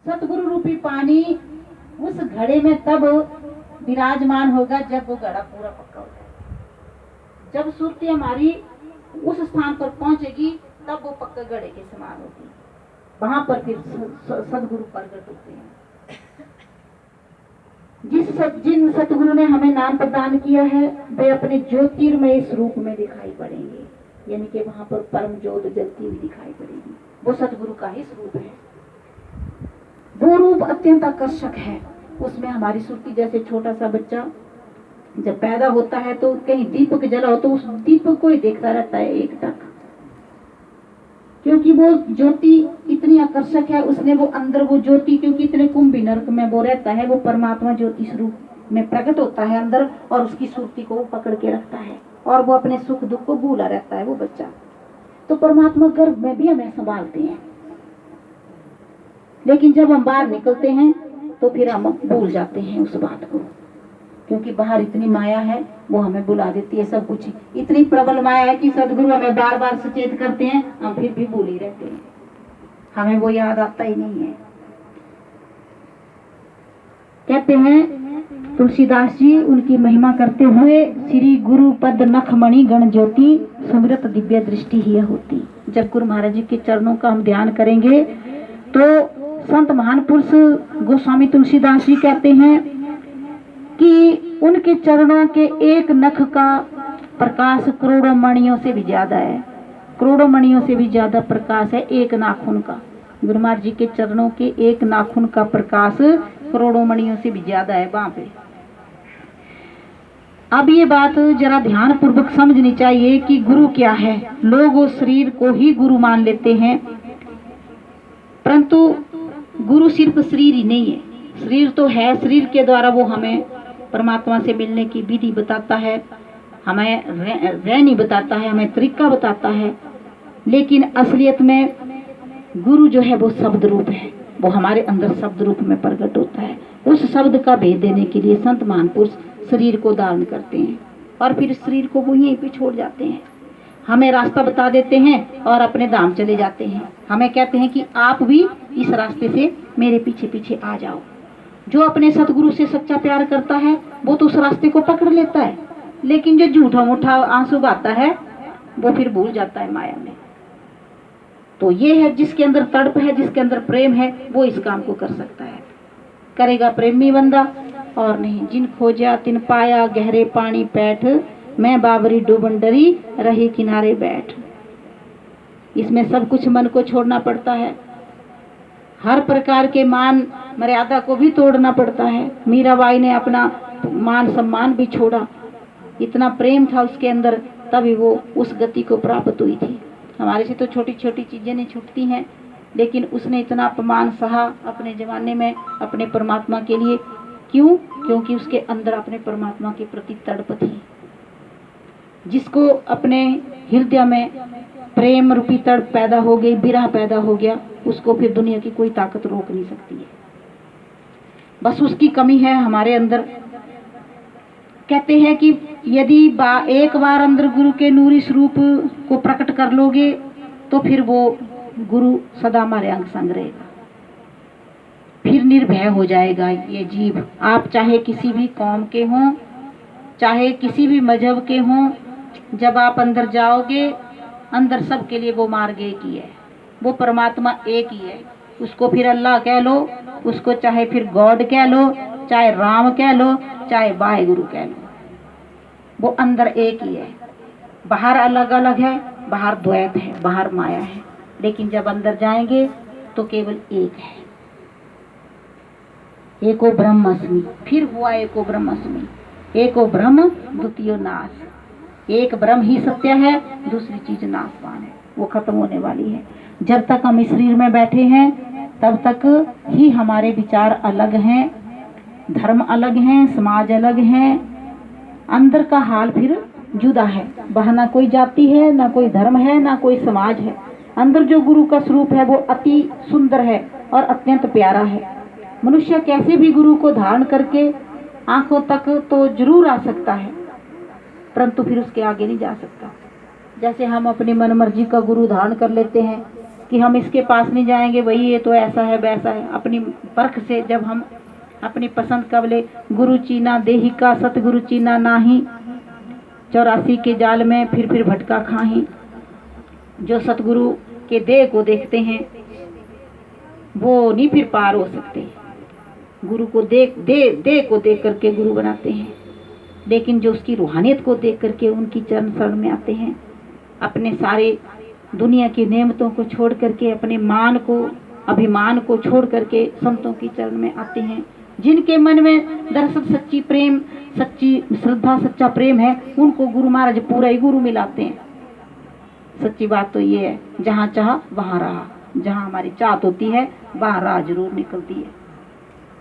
सतगुरु रूपी पानी उस घड़े में तब विराजमान होगा जब वो घड़ा पूरा पक्का हो जाए। जब सुरती हमारी उस स्थान पर पहुंचेगी तब वो पक्का घड़े के समान होगी। वहां पर फिर सदगुरु प्रकट होते हैं। जिन सतगुरु ने हमें नाम प्रदान किया है वे अपने ज्योतिर्मय स्वरूप में दिखाई पड़ेंगे, यानी कि वहां पर परम ज्योत जलती हुई दिखाई पड़ेगी। वो सतगुरु का ही स्वरूप है। वो रूप अत्यंत आकर्षक है। उसमें हमारी सुरती जैसे छोटा सा बच्चा जब पैदा होता है तो कहीं दीपक जला हो तो उस दीपक को ही देखता रहता है एक टक, क्योंकि वो ज्योति इतनी आकर्षक है। उसने वो अंदर वो ज्योति, क्योंकि इतने कुंभी नरक में वो रहता है, वो परमात्मा ज्योति स्वरूप में प्रकट होता है अंदर और उसकी सुरती को वो पकड़ के रखता है और वो अपने सुख दुख को भूला रहता है वो बच्चा। तो परमात्मा गर्भ में भी हमें संभालते हैं, लेकिन जब हम बाहर निकलते हैं तो फिर हम भूल जाते हैं उस बात को, क्योंकि बाहर इतनी माया है वो हमें बुला देती है। सब कुछ इतनी प्रबल माया है कि सदगुरु हमें बार बार सचेत करते हैं, हम फिर भी भूल ही रहते हैं, हमें वो याद आता ही नहीं है। कहते हैं तुलसीदास जी उनकी महिमा करते हुए, श्री गुरु पद नखमणि गण ज्योति सुमिरत दिव्य दृष्टि ही होती। जब गुरु महाराज जी के चरणों का हम ध्यान करेंगे तो संत महान पुरुष गोस्वामी तुलसीदास जी कहते हैं कि उनके चरणों के एक नख का प्रकाश करोड़ों मणियों से भी ज्यादा है। करोड़ों मणियों से भी ज्यादा प्रकाश है एक नाखून का। गुरु महाराज जी के चरणों के एक नाखून का प्रकाश करोड़ों मणियों से भी ज्यादा है वहां पे। अब ये बात जरा ध्यान पूर्वक समझनी चाहिए कि गुरु क्या है। लोग शरीर को ही गुरु मान लेते हैं, परंतु गुरु सिर्फ शरीर ही नहीं है। शरीर तो है, शरीर के द्वारा वो हमें परमात्मा से मिलने की विधि बताता है, हमें रहनी बताता है, हमें तरीका बताता है, लेकिन असलियत में गुरु जो है वो शब्द रूप है। वो हमारे अंदर शब्द रूप में प्रकट होता है। उस शब्द का भेद देने के लिए संत महान पुरुष शरीर को धारण करते हैं और फिर शरीर को वो यहीं पे छोड़ जाते हैं। हमें रास्ता बता देते हैं और अपने धाम चले जाते हैं। हमें कहते हैं कि आप भी इस रास्ते से मेरे पीछे पीछे आ जाओ। जो अपने सतगुरु से सच्चा प्यार करता है वो तो उस रास्ते को पकड़ लेता है, लेकिन जो झूठा मूठा आंसू बहाता है वो फिर भूल जाता है माया में। तो ये है जिसके अंदर तड़प है, जिसके अंदर प्रेम है, वो इस काम को कर सकता है। करेगा प्रेमी बंदा और नहीं। जिन खोजा तिन पाया गहरे पानी पैठ, मैं बाबरी डूबन डरी रही किनारे बैठ। इसमें सब कुछ मन को छोड़ना पड़ता है, हर प्रकार के मान मर्यादा को भी तोड़ना पड़ता है। मीराबाई ने अपना मान सम्मान भी छोड़ा, इतना प्रेम था उसके अंदर, तभी वो उस गति को प्राप्त हुई थी। हमारे से तो छोटी छोटी चीजें नहीं छूटती हैं, लेकिन उसने इतना अपमान सहा अपने जमाने में अपने परमात्मा के लिए। क्यों? क्योंकि उसके अंदर अपने परमात्मा के प्रति तड़प थी। जिसको अपने हृदय में प्रेम रूपी तड़प पैदा हो गई, विरह पैदा हो गया, उसको फिर दुनिया की कोई ताकत रोक नहीं सकती है। बस उसकी कमी है हमारे अंदर। कहते हैं कि यदि एक बार अंदर गुरु के नूरी स्वरूप को प्रकट कर लोगे तो फिर वो गुरु सदा हमारे अंग संग रहेगा, फिर निर्भय हो जाएगा ये जीव। आप चाहे किसी भी कौम के हों, चाहे किसी भी मजहब के हों, जब आप अंदर जाओगे अंदर सबके लिए वो मार्ग एक ही है, वो परमात्मा एक ही है। उसको फिर अल्लाह कह लो, उसको चाहे फिर गॉड कह लो, चाहे राम कह लो, चाहे वाहेगुरु कह लो, वो अंदर एक ही है। बाहर अलग अलग है, बाहर द्वैत है, बाहर माया है, लेकिन जब अंदर जाएंगे तो केवल एक है। एको ब्रह्मस्मि, फिर हुआ एको ब्रह्मस्मि, एको ब्रह्म द्वितीयो नाश। एक ब्रह्म ही सत्य है, दूसरी चीज नाशवान है, वो खत्म होने वाली है। जब तक हम इस शरीर में बैठे हैं तब तक ही हमारे विचार अलग हैं, धर्म अलग हैं, समाज अलग हैं, अंदर का हाल फिर जुदा है। वह ना कोई जाति है, ना कोई धर्म है, ना कोई समाज है। अंदर जो गुरु का स्वरूप है वो अति सुंदर है और अत्यंत प्यारा है। मनुष्य कैसे भी गुरु को धारण करके आंखों तक तो जरूर आ सकता है, परंतु फिर उसके आगे नहीं जा सकता। जैसे हम अपनी मन मर्जी का गुरु धारण कर लेते हैं, कि हम इसके पास नहीं जाएंगे, वही ये तो ऐसा है वैसा है। अपनी परख से जब हम अपनी पसंद कबले गुरु चीना देही का सतगुरु चीना नाही, 84 के जाल में फिर भटका खाही। जो सतगुरु के देह को देखते हैं वो नहीं फिर पार हो सकते। गुरु को देह को देख करके गुरु बनाते हैं, लेकिन जो उसकी रूहानियत को देख करके उनकी चरण शरण में आते हैं, अपने सारे दुनिया की नेमतों को छोड़ करके, अपने मान को अभिमान को छोड़ करके संतों की चरण में आते हैं। जिनके मन में दरअसल सच्ची प्रेम, सच्ची श्रद्धा, सच्चा प्रेम है, उनको गुरु महाराज पूरा ही गुरु मिलाते हैं। सच्ची बात तो ये है, जहाँ चाह वहाँ रहा, जहाँ हमारी चाहत होती है वहाँ राह जरूर निकलती है।